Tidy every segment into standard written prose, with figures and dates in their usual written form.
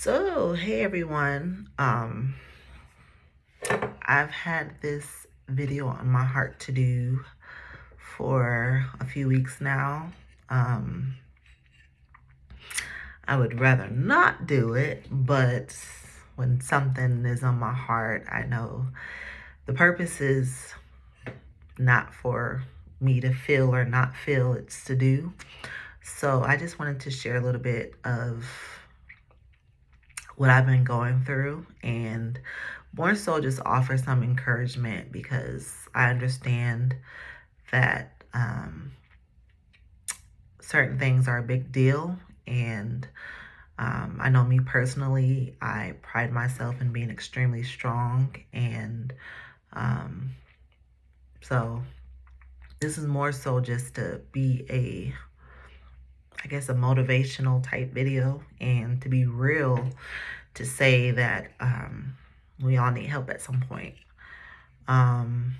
So, hey everyone. I've had this video on my heart to do for a few weeks now. Um, I would rather not do it, but when something is on my heart, I know the purpose is not for me to feel or not feel, it's to do. So, I just wanted to share a little bit of what I've been going through and more so just offer some encouragement because I understand that certain things are a big deal. And I know me personally, I pride myself in being extremely strong. And um, so this is more so just to be I guess, a motivational type video and to be real, to say that we all need help at some point. And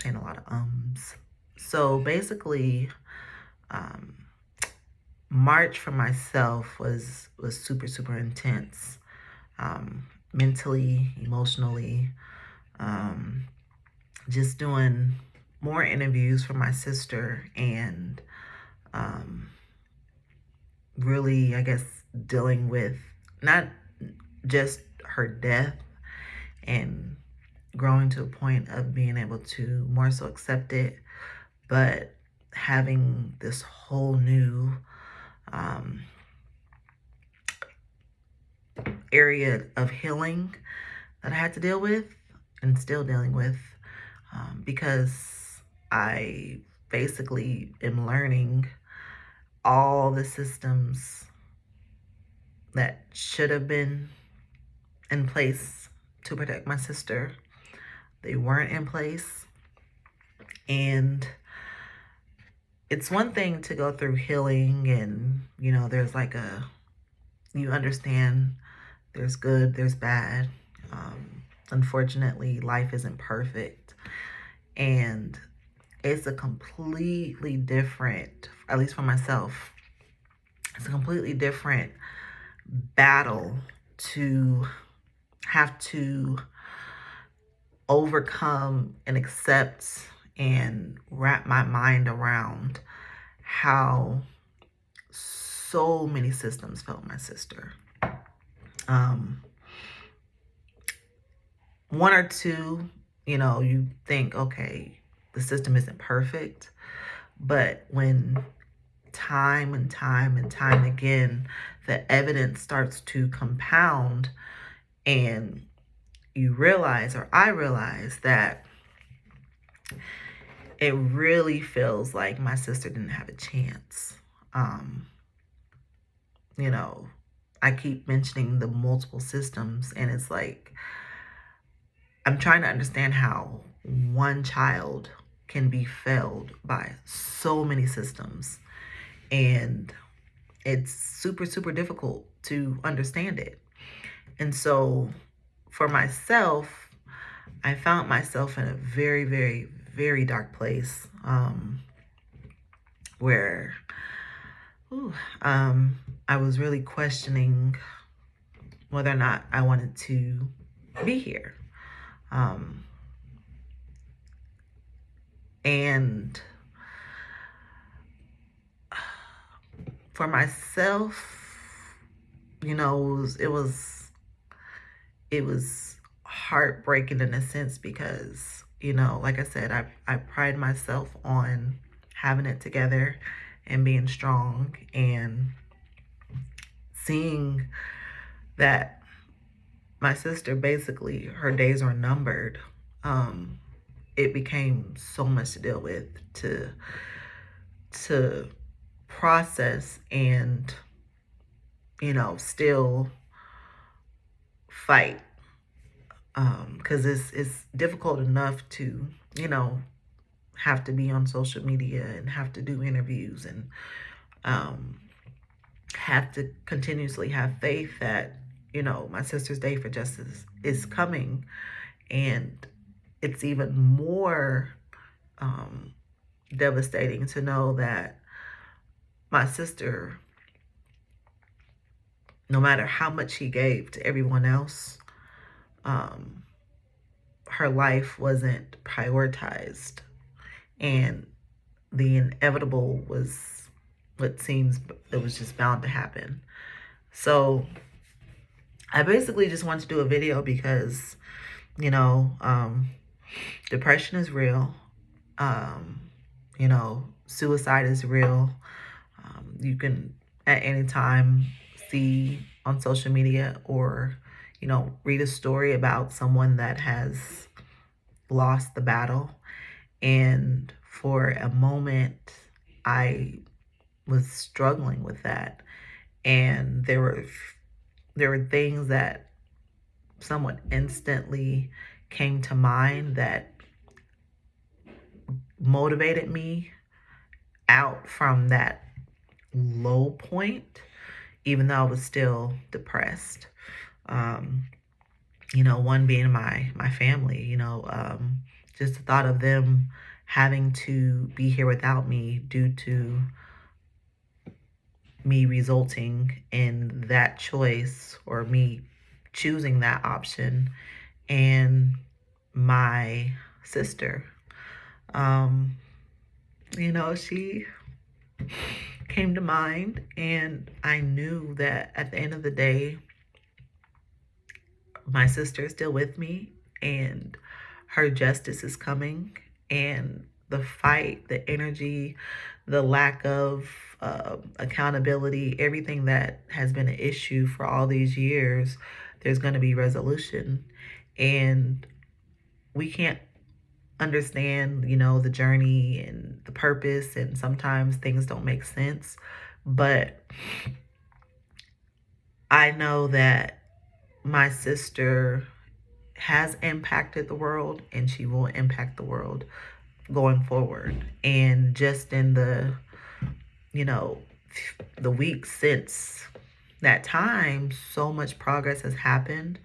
a lot of ums. So basically, um, March for myself was super intense, mentally, emotionally. Um, just doing more interviews for my sister and really, I guess, dealing with not just her death and growing to a point of being able to more so accept it, but having this whole new um, area of healing that I had to deal with and still dealing with, because I basically am learning all the systems that should have been in place to protect my sister. They weren't in place. And it's one thing to go through healing and, there's like you understand there's good, there's bad. Unfortunately, life isn't perfect. And it's a completely different, at least for myself, it's a completely different battle to have to overcome and accept and wrap my mind around how so many systems failed my sister. One or two, you think, okay, the system isn't perfect. But when time and time and time again, the evidence starts to compound and you realize, or I realize, that it really feels like my sister didn't have a chance. You know, I keep mentioning the multiple systems, and it's like I'm trying to understand how one child can be failed by so many systems. And it's super difficult to understand it. And so for myself, I found myself in a very dark place, where I was really questioning whether or not I wanted to be here. And for myself, it was heartbreaking in a sense because, like I said, I pride myself on having it together and being strong, and seeing that my sister, basically her days are numbered. It became so much to deal with, to process, and still fight, because it's difficult enough to have to be on social media and have to do interviews and have to continuously have faith that my sister's day for justice is coming. And it's even more devastating to know that my sister no matter how much she gave to everyone else, um, her life wasn't prioritized. And the inevitable was what seems it was just bound to happen. So I basically just wanted to do a video because, you know, depression is real. Um, you know, suicide is real. You can at any time see on social media or, you know, read a story about someone that has lost the battle. And for a moment, I was struggling with that. And there were things that somewhat instantly came to mind that motivated me out from that low point, even though I was still depressed. Um, you know, one being my family, you know, just the thought of them having to be here without me due to me resulting in that choice or me choosing that option, and my sister. Um, you know, she came to mind, and I knew that at the end of the day, my sister is still with me, and her justice is coming, and the fight, the energy, the lack of accountability, everything that has been an issue for all these years, there's going to be resolution. And we can't understand, you know, the journey and the purpose, and sometimes things don't make sense. But I know that my sister has impacted the world, and she will impact the world going forward. And just in the, you know, the weeks since that time, so much progress has happened.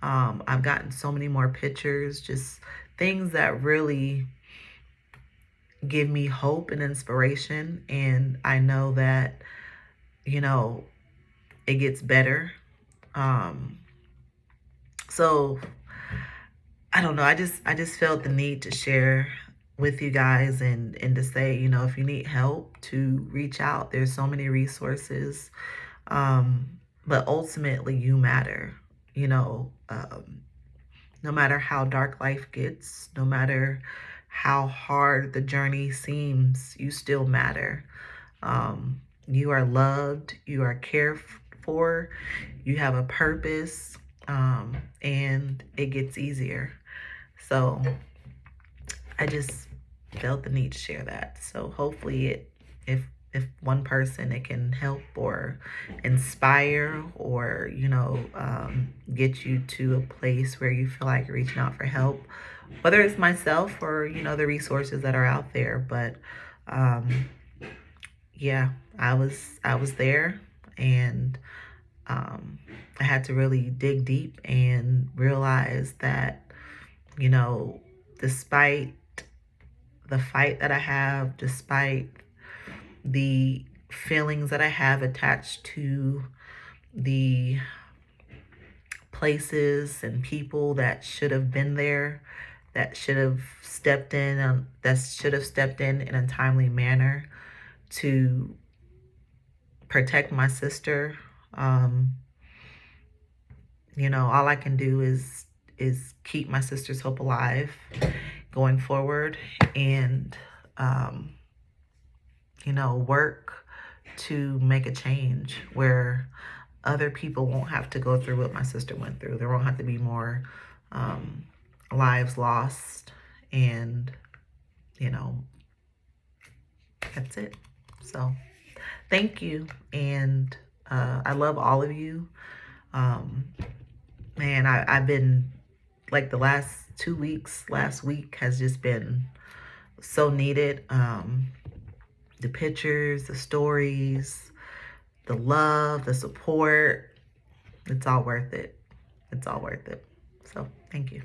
I've gotten so many more pictures, just things that really give me hope and inspiration. And I know that, you know, it gets better. Um, so I don't know. I just felt the need to share with you guys, and to say, you know, if you need help, to reach out. There's so many resources. But ultimately you matter. You know, no matter how dark life gets, no matter how hard the journey seems, you still matter. You are loved, you are cared for, you have a purpose, and it gets easier. So I just felt the need to share that. So hopefully if one person, it can help or inspire, or, you know, get you to a place where you feel like reaching out for help, whether it's myself or, you know, the resources that are out there. But yeah, I was there, and I had to really dig deep and realize that, you know, despite the fight that I have, despite the feelings that I have attached to the places and people that should have been there, that should have stepped in, in a timely manner to protect my sister. You know, all I can do is keep my sister's hope alive going forward, and you know, work to make a change where other people won't have to go through what my sister went through. There won't have to be more lives lost, and, you know, that's it. So thank you, and I love all of you. Man, I've been, like, the last 2 weeks, last week has just been so needed. The pictures, the stories, the love, the support, it's all worth it. It's all worth it. So thank you.